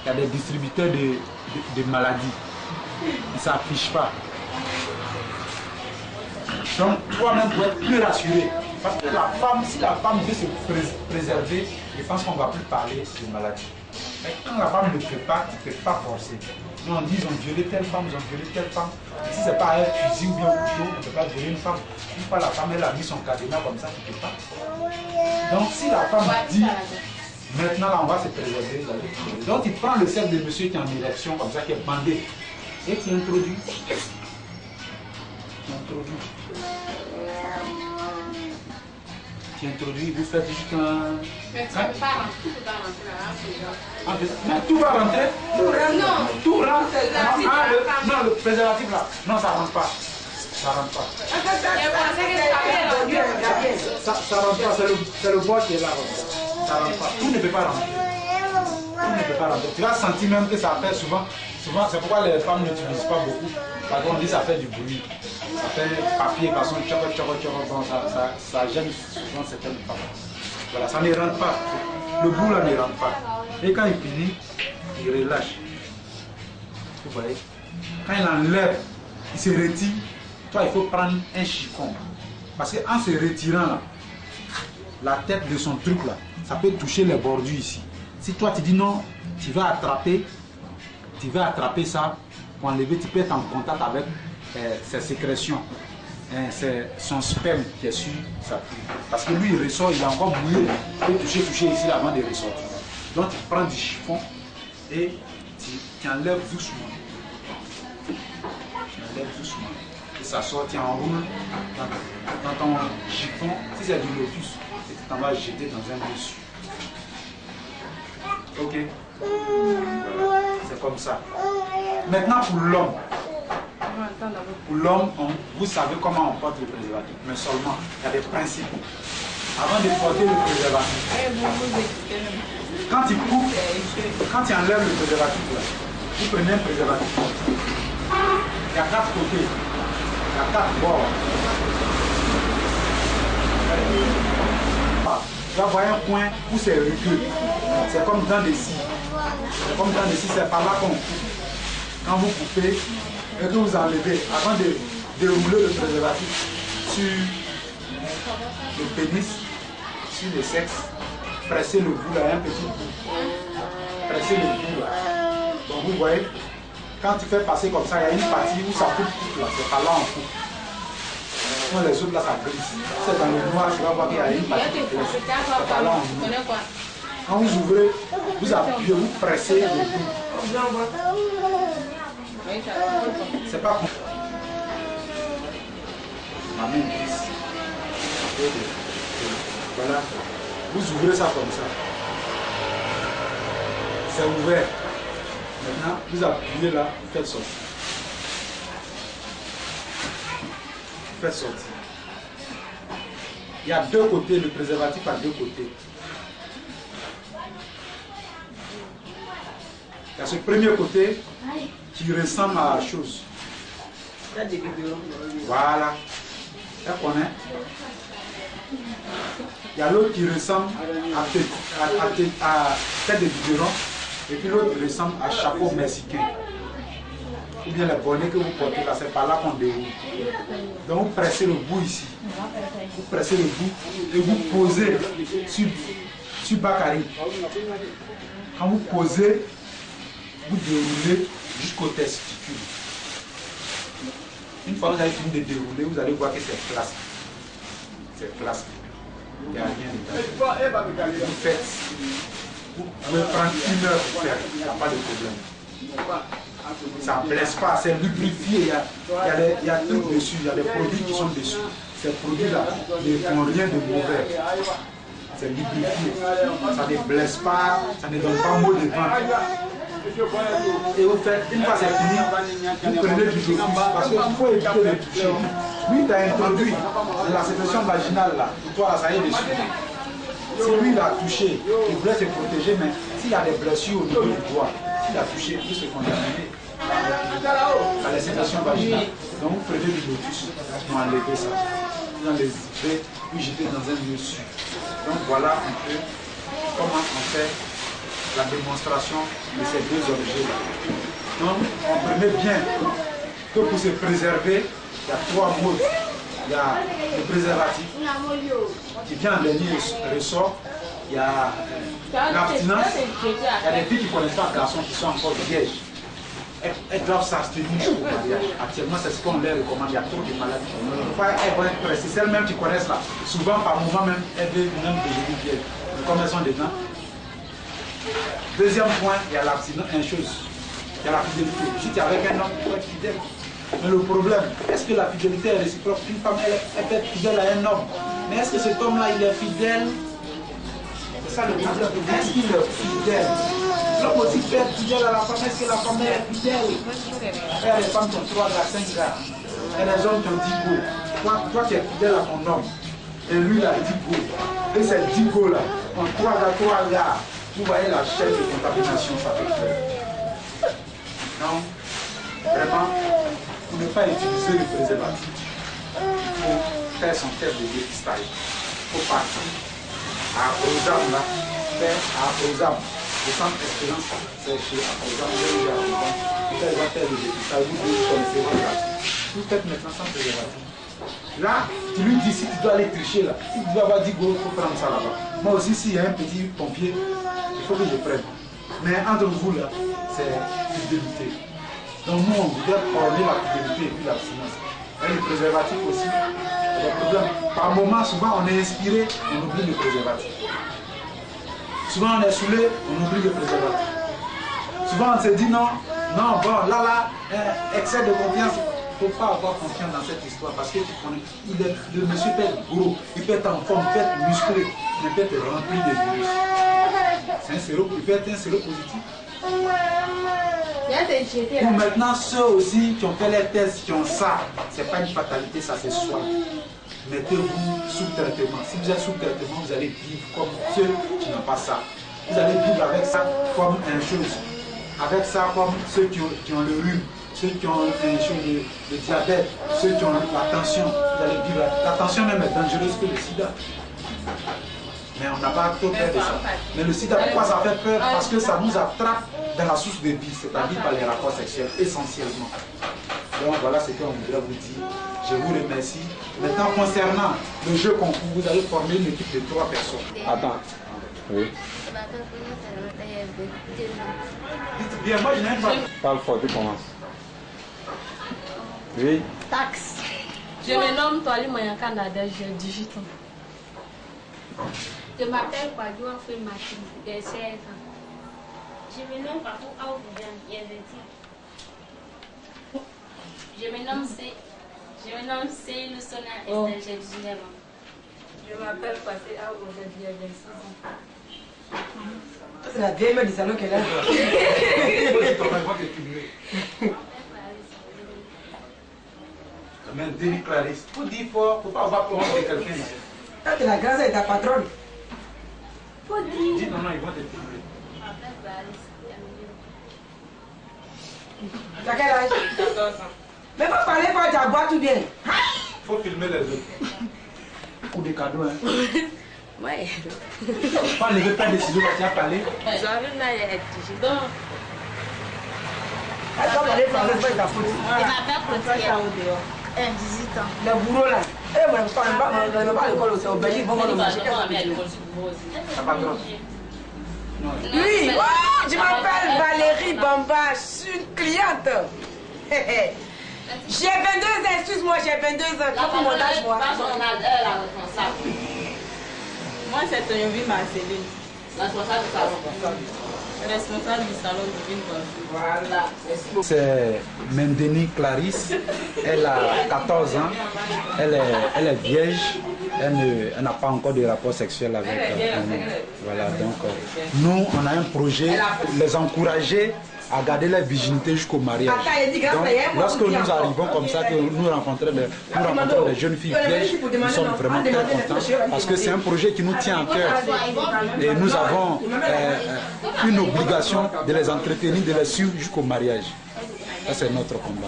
y a des distributeurs de maladies. Ils ne s'affichent pas. Donc, toi-même, pour être plus rassuré. Parce que la femme, si la femme veut se préserver, je pense qu'on ne va plus parler de maladie. Mais quand la femme ne peut pas, tu ne peux pas forcer. Nous, on dit ils ont violé telle femme, ils ont violé telle femme. Si ce n'est pas un fusil ou bien un couteau, on ne peut pas violer une femme. Une fois la femme, elle a mis son cadenas comme ça, tu ne peux pas. Donc, si la femme dit, maintenant là, on va se préserver, donc tu prends le cercle de monsieur qui est en érection, comme ça, qui est bandé, et tu introduis. Tu introduis, vous faites juste un... Mais ça ne peut pas rentrer, tout va rentrer là. Mais tout va rentrer? Non. Tout rentre? Non, le préservatif là. Non, ça rentre pas. Ça rentre pas. Ça rentre pas, c'est le bois qui est là. Ça rentre pas. Tout ne peut pas rentrer. Tout ne peut pas rentrer. Tu vas sentir même que ça fait souvent, c'est pourquoi les femmes n'utilisent pas beaucoup. Parce qu'on dit que ça fait du bruit. Ça fait papier, façon bon, ça gêne souvent certaines femmes. Voilà, ça ne rentre pas. Le bout là ne rentre pas. Et quand il finit, il relâche. Vous voyez? Quand il enlève, il se retire. Toi, il faut prendre un chiffon. Parce qu'en se retirant là, la tête de son truc là, ça peut toucher les bordures ici. Si toi tu dis non, tu vas attraper ça pour enlever, tu peux être en contact avec ses sécrétions. C'est son sperme qui est sur sa peau. Parce que lui il ressort, il est encore mouillé. Il peut toucher ici avant de ressortir. Donc tu prends du chiffon et tu enlèves doucement. Et ça sort, tu enroules dans ton chiffon. Si c'est du lotus, et tu t'en vas jeter dans un dessus. Ok? Voilà. C'est comme ça. Maintenant pour l'homme. Pour l'homme, vous savez comment on porte le préservatif. Mais seulement, il y a des principes. Avant de porter le préservatif, quand tu coupes, quand tu enlèves le préservatif, là, vous prenez un préservatif. Il y a 4 côtés. Il y a 4 bords. Tu vas voir un point où c'est recul. C'est comme dans des scies. C'est comme dans des scies, c'est par là qu'on coupe. Quand vous coupez et que vous enlevez, avant de dérouler le préservatif sur le pénis, sur le sexe, pressez le bout là, un petit bout. Pressez le bout là. Donc vous voyez, quand tu fais passer comme ça, il y a une partie où ça coupe là, c'est par là on coupe. Quand les autres là ça glisse. C'est dans le noir, tu vas voir qu'il y a une partie qui glisse. C'est par là on coupe. Quand vous ouvrez, vous appuyez, vous pressez le bout. C'est pas compliqué. Ma main glisse. Voilà. Vous ouvrez ça comme ça. C'est ouvert. Maintenant, vous appuyez là, vous faites sortir. Vous faites sortir. Il y a 2 côtés, le préservatif a 2 côtés. Il y a ce premier côté qui ressemble à la chose. Voilà. Ça connaît. Il y a l'autre qui ressemble à tête de biberon. Et puis l'autre ressemble à chapeau mexicain. Ou bien les bonnets que vous portez là, c'est par là qu'on déroule. Donc vous pressez le bout ici. Vous pressez le bout et vous posez sur Bakary. Quand vous posez, vous déroulez jusqu'au testicule. Une fois que vous avez fini de dérouler, vous allez voir que c'est plastique. C'est plastique. Il n'y a rien dedans. Vous faites. Vous pouvez prendre 1 heure pour faire. Il n'y a pas de problème. Ça ne blesse pas, c'est lubrifié. Il y a tout dessus, il y a des produits qui sont dessus. Ces produits-là ne font rien de mauvais. C'est lubrifié. Ça ne blesse pas, ça ne donne pas mal de ventre. Et vous faites, une fois c'est fini, vous prenez du lotus parce qu'il faut éviter de toucher. Lui, tu as introduit la sécrétion vaginale là, pour toi là, ça y est dessus. Si lui il a touché, il voulait se protéger, mais s'il y a des blessures au niveau du doigt, s'il a touché, il peut se contaminer à la sécrétion vaginale. Donc vous prenez du lotus pour enlever ça. Vous enlevez, vous jetez dans un dessus. Donc voilà un peu comment on fait la démonstration de ces deux objets-là. Donc, comprenez bien que pour se préserver, il y a trois modes. Il y a le préservatif qui vient en dernier ressort. Il y a l'abstinence. Il y a des filles qui ne connaissent pas de garçons qui sont encore vierges. Elles doivent s'abstenir au mariage. Actuellement, c'est ce qu'on leur recommande. Il y a trop de maladies. Elles vont être pressées. Celles-mêmes qui connaissent là, souvent par moment même, elles veulent même devenir vierges. Comme elles sont dedans. Deuxième point, il y a l'abstinence. Une chose, il y a la fidélité. Si tu es avec un homme, tu dois être fidèle. Mais le problème, est-ce que la fidélité est réciproque? Une femme, elle peut être fidèle à un homme. Mais est-ce que cet homme-là, il est fidèle? C'est ça le problème. Est-ce qu'il est fidèle? L'homme aussi peut être fidèle à la femme. Est-ce que la femme est fidèle? Il y a les femmes qui ont 3 gars, 5 gars. Et les hommes qui ont 10 go. Toi, tu es fidèle à ton homme. Et lui, il a 10 go. Et ces 10 go là, en 3 gars, vous voyez la chaîne de contamination, ça peut faire. Non, vraiment, pour ne pas utiliser le préservatif, il faut faire son test de dépistage. Il faut partir à Aprosam, là, faire à Aprosam. Le centre d'expérience, c'est chez Aprosam, vous allez faire le dépistage, vous connaissez votre. Vous faites maintenant sans préservatif. Là, tu lui dis si tu dois aller tricher là, si tu dois avoir 10 go, il faut prendre ça là-bas. Moi aussi, s'il y a un petit pompier, il faut que je prenne. Mais entre vous là, c'est fidélité. Donc nous, on voudrait prôner la fidélité et puis l'abstinence. Et le préservatif aussi, il y a des problèmes. Par moment, souvent, on est inspiré, on oublie le préservatif. Souvent, on est saoulé, on oublie le préservatif. Souvent, on se dit non, bon, là, excès de confiance. Il ne faut pas avoir confiance dans cette histoire parce que tu connais, le monsieur peut être gros, il peut être en forme, il peut être musclé, il peut être rempli de virus. Il peut être un séropositif. Pour maintenant, ceux aussi qui ont fait les tests, qui ont ça, ce n'est pas une fatalité, ça se soigne. Mettez-vous sous traitement. Si vous êtes sous traitement, vous allez vivre comme ceux qui n'ont pas ça. Vous allez vivre avec ça comme une chose. Avec ça comme ceux qui ont le rhume. Ceux qui ont le diabète, ceux qui ont la tension, vous allez vivre. La tension même est dangereuse que le sida. Mais on n'a pas trop peur de ça. Mais le sida, pourquoi ça fait peur? Parce que ça nous attrape dans la source de vie, c'est-à-dire par les rapports sexuels, essentiellement. Donc voilà ce qu'on voudrait vous dire. Je vous remercie. Maintenant, concernant le jeu concours, vous allez former une équipe de 3 personnes. Attends. Oui. Dites bien, moi je n'aime pas. Parle fort, tu commences. Oui. Taxe. Je me nomme Toali Mayanka Nader, j'ai 18 ans. Je m'appelle Kwadjo Afri Martin, j'ai 16 ans. Je me nomme Papou Aoubian, j'ai 20 ans. Je me nomme Seylou Sona Esther, j'ai 19 ans. Je m'appelle Kwasi Aoubian, j'ai 26 ans. C'est la vieille mère du salon qu'elle a. Mais Denis Clarisse, faut dire fort, faut pas avoir peur de quelqu'un. Toi, tu es la grâce et ta patronne. Faut dire. Dis non, ils vont te filmer. Tu as quel âge? 14 ans. Mais faut parler fort, tu as boire tout bien. Faut filmer les autres. Ou des cadeaux, hein. Ouais. Pas lever pas de ciseaux, tu as parlé. J'arrive là, il est 18 ans. Elle doit parler français, c'est pas ta faute. Il m'appelle Clotilde. 18 ans. Le bourreau là. Eh, moi, je ne vais pas à l'école aussi. Au Belgique, bon, on va marcher. Ça va grave. Oui, oh, je m'appelle Valérie Bamba, je suis une cliente. J'ai 22 ans, excuse-moi, j'ai 22 ans. Tu fais mon âge, moi. Moi, c'est Tonyovi Marceline. Responsable du salon Divine Coiffure. Voilà. C'est Mendeni Clarisse, elle a 14 ans, elle est vierge, elle n'a pas encore de rapport sexuel avec nous. Voilà, donc nous on a un projet, les encourager à garder la virginité jusqu'au mariage. Donc, lorsque nous arrivons comme ça, que nous rencontrons des jeunes filles vierges, nous sommes vraiment très contents parce que c'est un projet qui nous tient à cœur. Et nous avons une obligation de les entretenir, de les suivre jusqu'au mariage. Ça, c'est notre combat.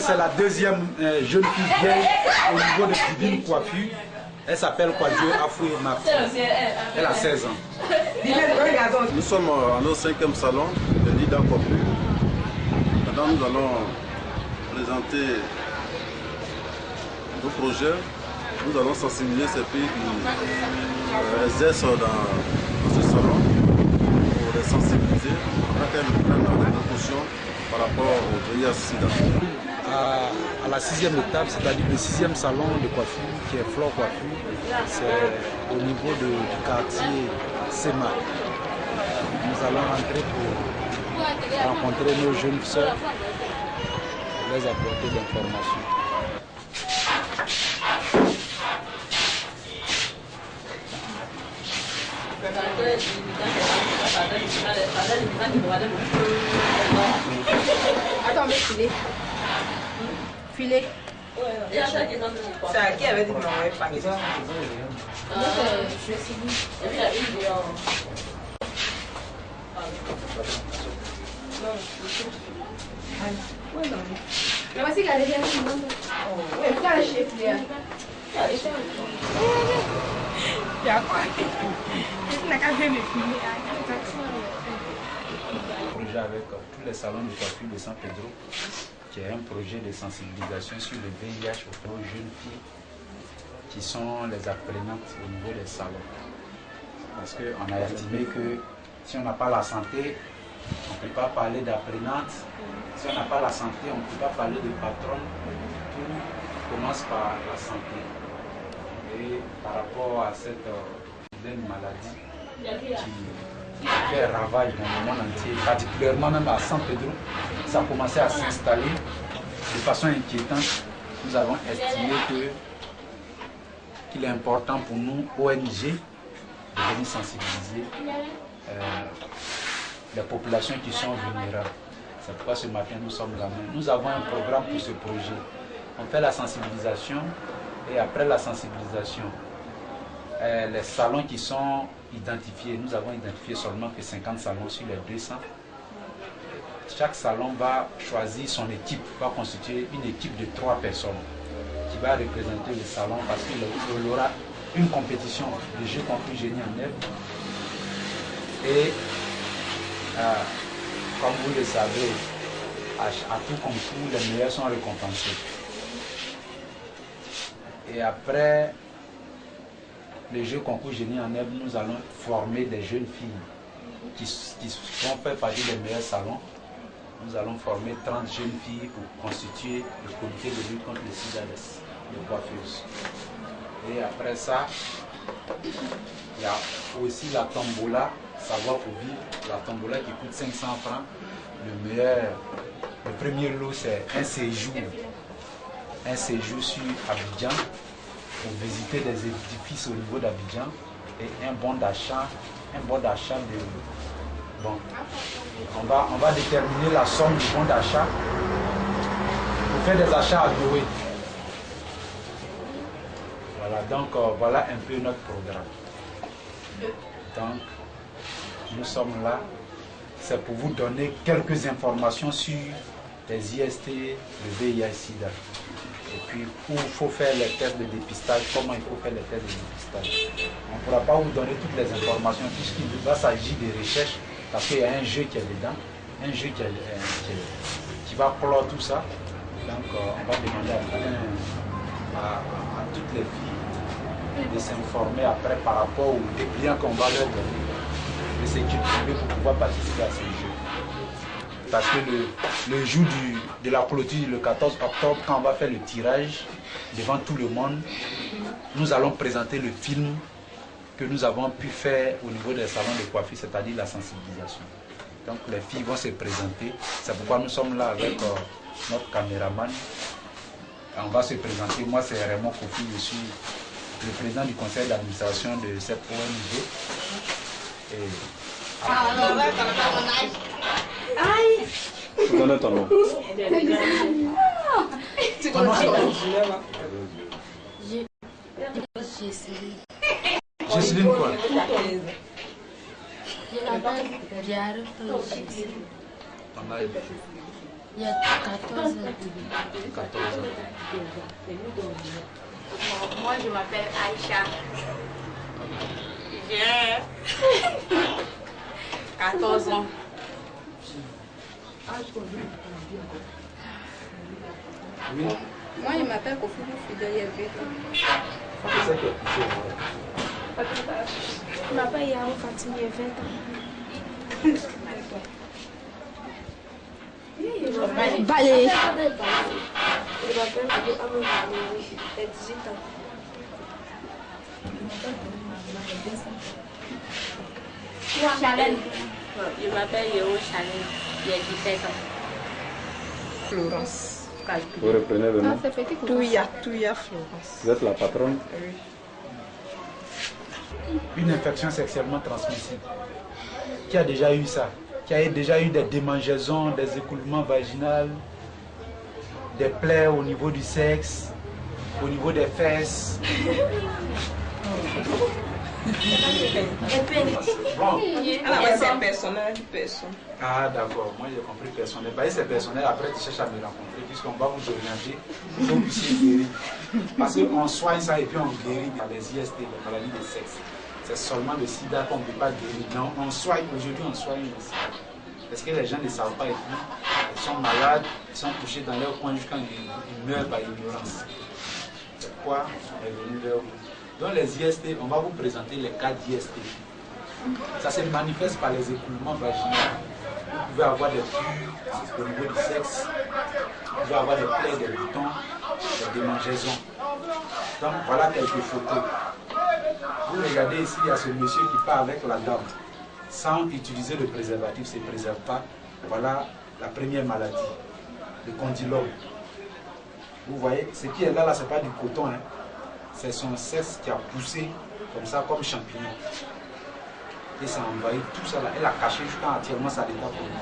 C'est la deuxième jeune fille vierge au niveau de Divine Coiffure. Elle s'appelle Kwadjo Afri Martin. Elle a 16 ans. Nous sommes à notre 5e salon de l'IDA Copu. Maintenant, nous allons présenter nos projets. Nous allons sensibiliser ces pays qui exercent dans ce salon pour les sensibiliser afin qu'elles prennent des précautions par rapport au VIH-Sida. À la 6e étape, c'est-à-dire le 6e salon de coiffure qui est Flore Coiffure, c'est au niveau du quartier Sema. Nous allons rentrer pour rencontrer nos jeunes sœurs et les apporter l'information. Attends, mais filet. Filet. C'est à qui avait dit que non, on pas. Mais voici qu'elle est bien. Oui, pourquoi le chef là? Il y a quoi? Je n'ai qu'à faire mes filets. Projet avec tous les salons de coiffure de San Pedro, qui est un projet de sensibilisation sur le VIH aux jeunes filles qui sont les apprenantes au niveau des salons. Parce qu'on a estimé que si on n'a pas la santé, on ne peut pas parler d'apprenante. Si on n'a pas la santé, on ne peut pas parler de patronne. Tout commence par la santé. Et par rapport à cette maladie qui fait ravage dans le monde entier, particulièrement même à San Pedro, ça a commencé à s'installer de façon inquiétante. Nous avons estimé qu'il est important pour nous, ONG, de venir sensibiliser les populations qui sont vulnérables. C'est pourquoi ce matin nous sommes là. Nous avons un programme pour ce projet. On fait la sensibilisation et après la sensibilisation, les salons qui sont identifiés, nous avons identifié seulement que 50 salons sur les 200. Chaque salon va choisir son équipe, va constituer une équipe de 3 personnes qui va représenter le salon parce qu'il aura une compétition de jeux concours génie en œuvre. Et comme vous le savez, à tout concours, les meilleurs sont récompensés. Et après le jeu concours génie en herbe, nous allons former des jeunes filles qui vont faire partie des meilleurs salons. Nous allons former 30 jeunes filles pour constituer le comité de lutte contre le sida des coiffeuses. Et après ça, il y a aussi la tombola, savoir pour vivre, la tombola qui coûte 500 francs. Le premier lot, c'est un séjour sur Abidjan, pour visiter des édifices au niveau d'Abidjan et un bon d'achat de... Bon, on va déterminer la somme du bon d'achat pour faire des achats à Douai. Voilà, donc voilà un peu notre programme. Donc, nous sommes là, c'est pour vous donner quelques informations sur les IST, le VIH-Sida. Et puis, où il faut faire les tests de dépistage, comment il faut faire les tests de dépistage. On ne pourra pas vous donner toutes les informations puisqu'il va s'agir de recherches parce qu'il y a un jeu qui est dedans, un jeu qui va clore tout ça. Donc, on va demander à toutes les filles de s'informer après par rapport aux dépliants qu'on va leur donner de sécurité pour pouvoir participer à ce jeu. Parce que le jour de la clôture, le 14 octobre, quand on va faire le tirage devant tout le monde, nous allons présenter le film que nous avons pu faire au niveau des salons de coiffure, c'est-à-dire la sensibilisation. Donc les filles vont se présenter. C'est pourquoi nous sommes là avec notre caméraman. On va se présenter. Moi, c'est Raymond Kofi, je suis le président du conseil d'administration de cette ONG. Et... Tu connais ton nom? Ton nom c'est Jocelyne quoi? Je m'appelle Diarra Jocelyne. Il y a 14 ans. 14 ans. Moi, je m'appelle Aïcha. J'ai 14 ans. Oui. Moi, il m'appelle Kofi Fidèle, il y a 20 ans. Il m'appelle Yahoo Fatim, il y a 20 ans. Balé. Il m'appelle Abou Balé, il y a 18 ans. Chalène. Je m'appelle Yahoo Chalène, il y a 17 ans. Florence. Vous reprenez le nom? Touya Florence. Vous êtes la patronne? Oui. Une infection sexuellement transmissible. Qui a déjà eu ça? Qui a déjà eu des démangeaisons, des écoulements vaginaux, des plaies au niveau du sexe, au niveau des fesses. Bon. C'est personnel, personne. Ah d'accord, moi j'ai compris personnel. Bah, c'est personnel, après tu cherches à me rencontrer puisqu'on va vous orienter, il faut que vous puissiez guérir. Parce qu'on soigne ça et puis on guérit les IST, les maladies de sexe. C'est seulement le sida qu'on ne peut pas guérir. Non, on soigne, aujourd'hui on soigne le sida. Parce que les gens ne savent pas et puis ils sont malades, ils sont couchés dans leur coin jusqu'à ils meurent par ignorance. C'est pourquoi on est venu vers vous. Dans les IST, on va vous présenter les cas d'IST. Ça se manifeste par les écoulements vaginaux. Vous pouvez avoir des pus au niveau du sexe, vous pouvez avoir des plaies, des boutons, des démangeaisons. Donc voilà quelques photos. Vous regardez ici, il y a ce monsieur qui part avec la dame sans utiliser le préservatif, ne se préserve pas. Voilà la première maladie, le condylome. Vous voyez, ce qui est là, ce n'est pas du coton, hein. C'est son sexe qui a poussé comme ça, comme champignon. Et ça a envahi tout ça là. Elle a caché jusqu'à entièrement sa l'état pour nous.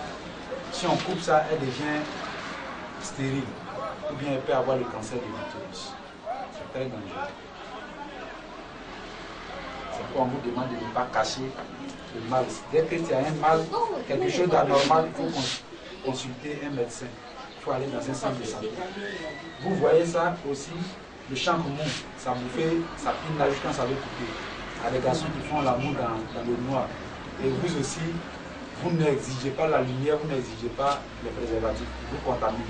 Si on coupe ça, elle devient stérile. Ou bien elle peut avoir le cancer de l'utérus. C'est très dangereux. C'est pourquoi on vous demande de ne pas cacher le mal. Dès que tu as un mal, quelque chose d'anormal, il faut consulter un médecin. Il faut aller dans un centre de santé. Vous voyez ça aussi, le chancre mou, ça bouffait, ça pine là jusqu'à ça veut couper. À des garçons qui font l'amour dans le noir. Et vous aussi, vous n'exigez pas la lumière, vous n'exigez pas les préservatifs, vous contaminez.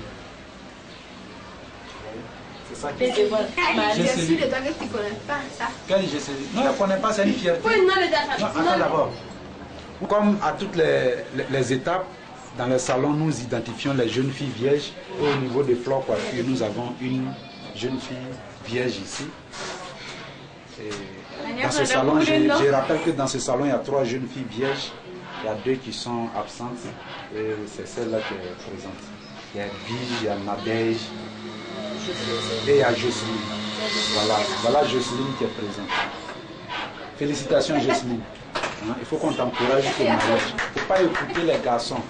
C'est ça qui se passe. Je suis de toi que tu ne connais pas ça. Quel GCD? Non, je ne connais pas, c'est une fierté. Oui, non, les non, attends d'abord. Comme à toutes les étapes, dans le salon, nous identifions les jeunes filles vierges. Et au niveau des fleurs coiffures, nous avons une jeune fille vierge ici. Et dans ce salon, je rappelle que dans ce salon, il y a 3 jeunes filles vierges. Il y a 2 qui sont absentes. Et c'est celle-là qui est présente. Il y a Bill, il y a Nadège. Et il y a Jocelyne. Voilà Jocelyne qui est présente. Félicitations Jocelyne. Hein, il faut qu'on t'encourage au mariage. Il ne faut pas écouter les garçons.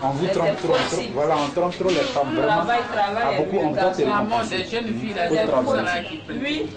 On vous trompe trop. Voilà, on trompe trop les femmes. Vraiment. À beaucoup, on doit te rencontrer. Des jeunes filles là, Faut travailler. oui.